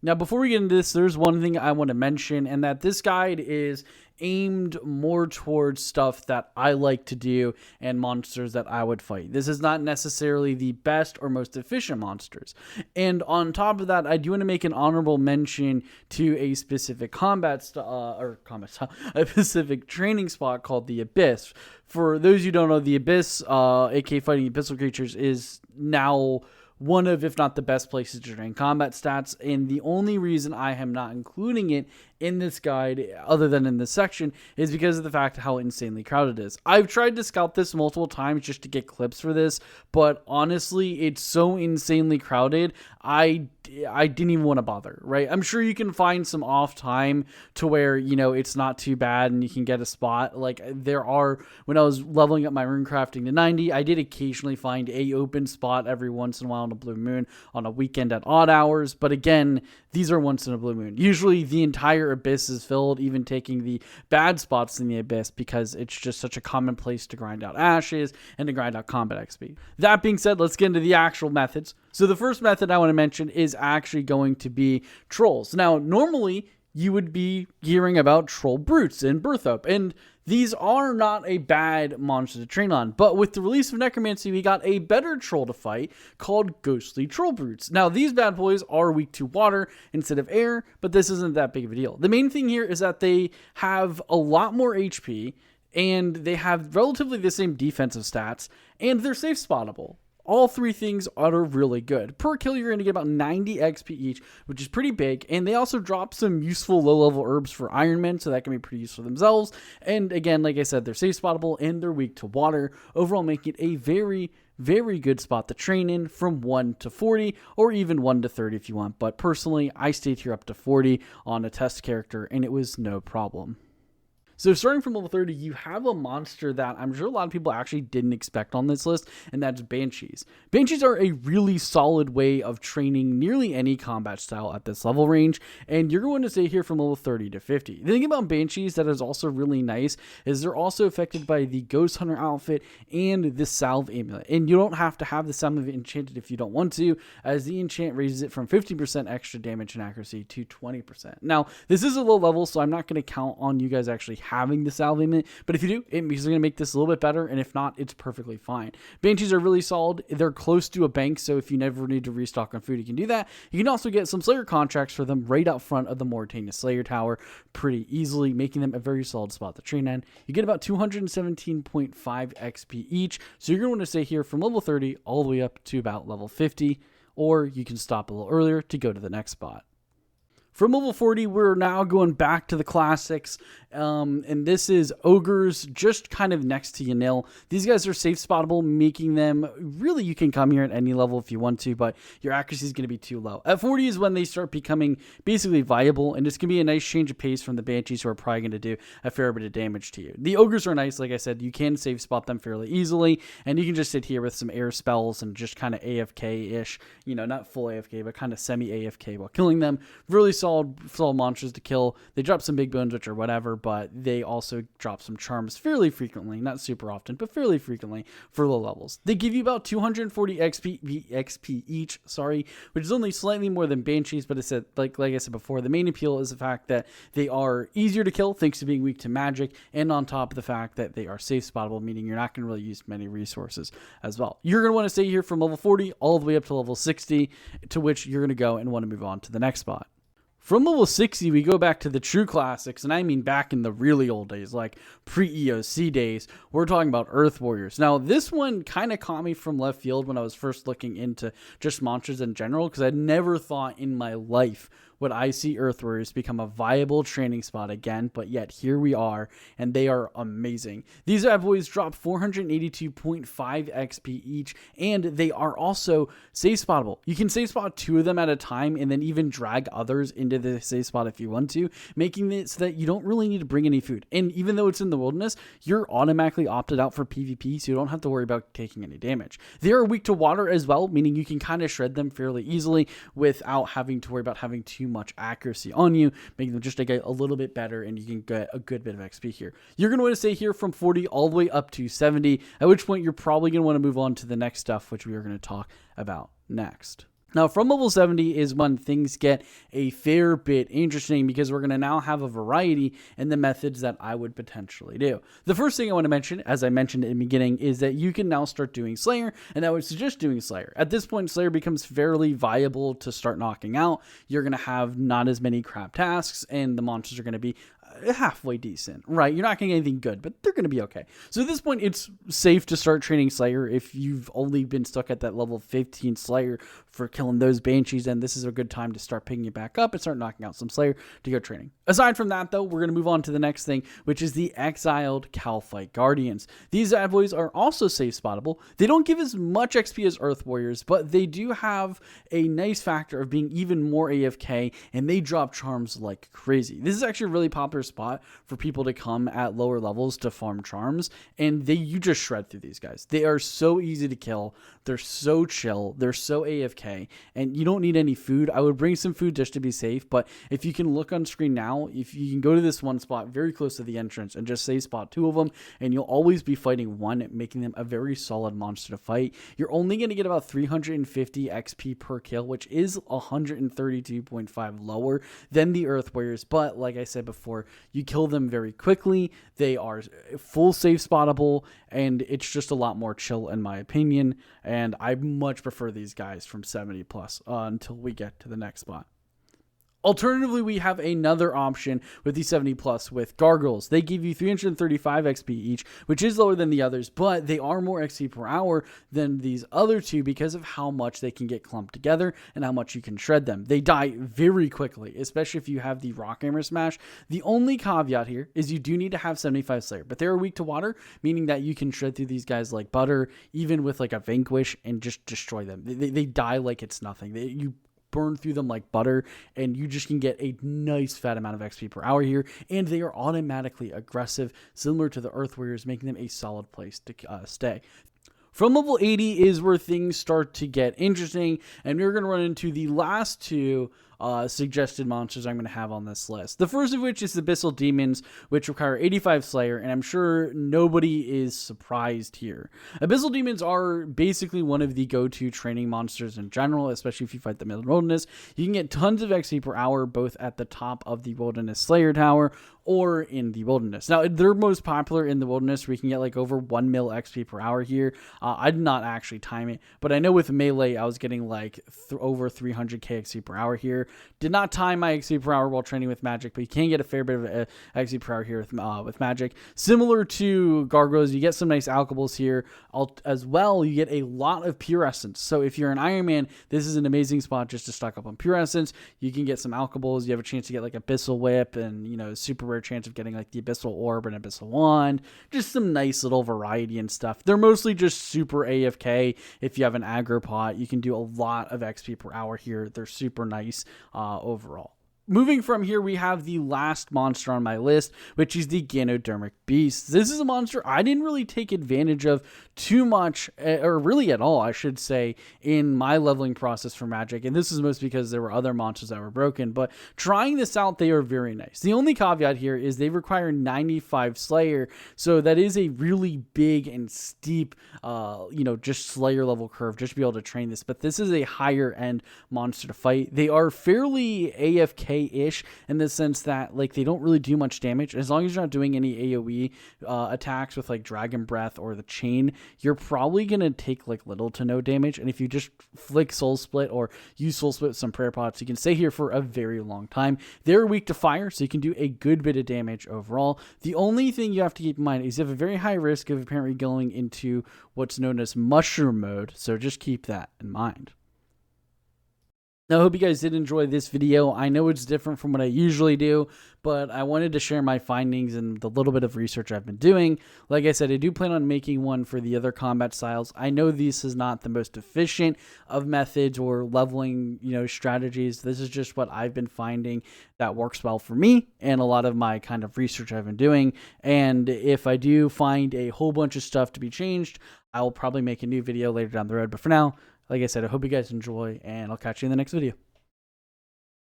Now, before we get into this, there's one thing I want to mention, and that this guide is aimed more towards stuff that I like to do and monsters that I would fight. This is not necessarily the best or most efficient monsters. And on top of that, I do want to make an honorable mention to a specific a specific training spot called the Abyss. For those who don't know, the Abyss, aka fighting abyssal creatures, is now one of, if not the best places to train combat stats, and the only reason I am not including it in this guide, other than in this section, is because of the fact how insanely crowded it is. I've tried to scout this multiple times just to get clips for this, but honestly, it's so insanely crowded, I didn't even want to bother, right? I'm sure you can find some off time to where, it's not too bad and you can get a spot. Like, there are, when I was leveling up my runecrafting to 90, I did occasionally find a open spot every once in a while on a blue moon on a weekend at odd hours, but again, these are once in a blue moon. Usually the entire Abyss is filled, even taking the bad spots in the Abyss, because it's just such a common place to grind out ashes and to grind out combat XP. That being said, let's get into the actual methods. So the first method I want to mention is actually going to be trolls. Now, normally you would be hearing about troll brutes in Berthup, and these are not a bad monster to train on, but with the release of Necromancy, we got a better troll to fight called Ghostly Troll Brutes. Now, these bad boys are weak to water instead of air, but this isn't that big of a deal. The main thing here is that they have a lot more HP, and they have relatively the same defensive stats, and they're safe spottable. All three things are really good. Per kill, you're going to get about 90 XP each, which is pretty big. And they also drop some useful low-level herbs for Iron Men, so that can be pretty useful themselves. And again, like I said, they're safe spottable and they're weak to water, overall making it a very, very good spot to train in from 1 to 40, or even 1 to 30 if you want. But personally, I stayed here up to 40 on a test character, and it was no problem. So starting from level 30, you have a monster that I'm sure a lot of people actually didn't expect on this list, and that's Banshees. Banshees are a really solid way of training nearly any combat style at this level range, and you're going to stay here from level 30 to 50. The thing about Banshees that is also really nice is they're also affected by the Ghost Hunter outfit and the Salve Amulet, and you don't have to have the Salve Amulet enchanted if you don't want to, as the enchant raises it from 50% extra damage and accuracy to 20%. Now, this is a low level, so I'm not going to count on you guys actually having the Salve Amulet, but if you do, it's going to make this a little bit better, and if not, it's perfectly fine. Banshees are really solid. They're close to a bank, so if you never need to restock on food, you can do that. You can also get some Slayer contracts for them right out front of the Moritania Slayer Tower pretty easily, making them a very solid spot to train in. You get about 217.5 XP each, so you're going to want to stay here from level 30 all the way up to about level 50, or you can stop a little earlier to go to the next spot. From level 40, we're now going back to the classics, and this is Ogres, just kind of next to Yanil. These guys are safe spottable, making them, really, you can come here at any level if you want to, but your accuracy is going to be too low. At 40 is when they start becoming basically viable, and it's going to be a nice change of pace from the Banshees, who are probably going to do a fair bit of damage to you. The Ogres are nice, like I said, you can safe spot them fairly easily, and you can just sit here with some air spells and just kind of AFK-ish, not full AFK, but kind of semi-AFK while killing them. Really solid monsters to kill. They drop some big bones, which are whatever, but they also drop some charms fairly frequently, not super often, but fairly frequently for low levels. They give you about 240 XP each, which is only slightly more than Banshees, but it's like I said before, the main appeal is the fact that they are easier to kill thanks to being weak to magic, and on top of the fact that they are safe spottable, meaning you're not going to really use many resources as well. You're going to want to stay here from level 40 all the way up to level 60, to which you're going to go and want to move on to the next spot. From level 60, we go back to the true classics, and I mean back in the really old days, like pre-EOC days. We're talking about Earth Warriors. Now, this one kind of caught me from left field when I was first looking into just monsters in general, because I never thought in my life would I see Earth Warriors become a viable training spot again, but yet here we are, and they are amazing. These bad boys drop 482.5 XP each, and they are also safe spottable. You can safe spot 2 of them at a time, and then even drag others into the safe spot if you want to, making it so that you don't really need to bring any food. And even though it's in the wilderness, you're automatically opted out for PvP, so you don't have to worry about taking any damage. They are weak to water as well, meaning you can kind of shred them fairly easily without having to worry about having too much accuracy on you, making them just a little bit better, and you can get a good bit of XP here. You're going to want to stay here from 40 all the way up to 70, at which point you're probably going to want to move on to the next stuff, which we are going to talk about next. Now, from level 70 is when things get a fair bit interesting because we're going to now have a variety in the methods that I would potentially do. The first thing I want to mention, as I mentioned in the beginning, is that you can now start doing Slayer, and I would suggest doing Slayer. At this point, Slayer becomes fairly viable to start knocking out. You're going to have not as many crap tasks, and the monsters are going to be halfway decent, right? You're not getting anything good, but they're going to be okay. So at this point, it's safe to start training Slayer if you've only been stuck at that level 15 Slayer for killing those Banshees, and this is a good time to start picking it back up and start knocking out some Slayer to go training. Aside from that, though, we're going to move on to the next thing, which is the Exiled Cowfight Guardians. These bad boys are also safe spottable. They don't give as much XP as Earth Warriors, but they do have a nice factor of being even more AFK, and they drop charms like crazy. This is actually a really popular spot for people to come at lower levels to farm charms, and you just shred through these guys. They are so easy to kill. They're so chill. They're so AFK, and you don't need any food. I would bring some food just to be safe, but if you can look on screen now, if you can go to this one spot very close to the entrance and just save spot 2 of them, and you'll always be fighting one, making them a very solid monster to fight. You're only going to get about 350 XP per kill, which is 132.5 lower than the Earth Warriors, but like I said before, you kill them very quickly. They are full safe spottable, and it's just a lot more chill in my opinion, and I much prefer these guys from 70 plus until we get to the next spot. Alternatively, we have another option with the 70 plus with Gargles. They give you 335 XP each, which is lower than the others, but they are more XP per hour than these other two because of how much they can get clumped together and how much you can shred them. They die very quickly, especially if you have the Rock Hammer Smash. The only caveat here is you do need to have 75 Slayer, but they're weak to water, meaning that you can shred through these guys like butter, even with like a Vanquish, and just destroy them. They die like it's nothing. You burn through them like butter, and you just can get a nice fat amount of XP per hour here, and they are automatically aggressive, similar to the Earth Warriors, making them a solid place to stay. From level 80 is where things start to get interesting, and we're going to run into the last two suggested monsters I'm going to have on this list. The first of which is the Bissell Demons, which require 85 Slayer, and I'm sure nobody is surprised here. Bissell Demons are basically one of the go-to training monsters in general, especially if you fight them in the wilderness. You can get tons of XP per hour, both at the top of the Wilderness Slayer Tower or in the wilderness. Now, they're most popular in the wilderness, where you can get like over 1 mil XP per hour here. I did not actually time it, but I know with melee, I was getting like over 300k XP per hour here. Did not time my XP per hour while training with magic, but you can get a fair bit of XP per hour here with magic. Similar to Gargles, you get some nice alchables here. As well, you get a lot of pure essence. So if you're an Iron Man, this is an amazing spot just to stock up on pure essence. You can get some alchables. You have a chance to get like Abyssal Whip, and super rare chance of getting like the Abyssal Orb and Abyssal Wand. Just some nice little variety and stuff. They're mostly just super AFK. If you have an aggro pot, you can do a lot of XP per hour here. They're super nice overall. Moving from here, we have the last monster on my list, which is the Ganodermic Beast. This is a monster I didn't really take advantage of too much, or really at all, I should say, in my leveling process for Magic. And this is most because there were other monsters that were broken. But trying this out, they are very nice. The only caveat here is they require 95 Slayer. So that is a really big and steep, just Slayer level curve just to be able to train this. But this is a higher end monster to fight. They are fairly AFK-ish in the sense that like they don't really do much damage. As long as you're not doing any AoE attacks with like Dragon Breath or the Chain, you're probably going to take like little to no damage. And if you just flick Soul Split or use Soul Split with some prayer pots, you can stay here for a very long time. They're weak to fire, so you can do a good bit of damage overall. The only thing you have to keep in mind is you have a very high risk of apparently going into what's known as mushroom mode, so just keep that in mind. Now, I hope you guys did enjoy this video. I know it's different from what I usually do, but I wanted to share my findings and the little bit of research I've been doing. Like I said, I do plan on making one for the other combat styles. I know this is not the most efficient of methods or leveling, strategies. This is just what I've been finding that works well for me and a lot of my kind of research I've been doing. And if I do find a whole bunch of stuff to be changed, I will probably make a new video later down the road. But for now, like I said, I hope you guys enjoy, and I'll catch you in the next video.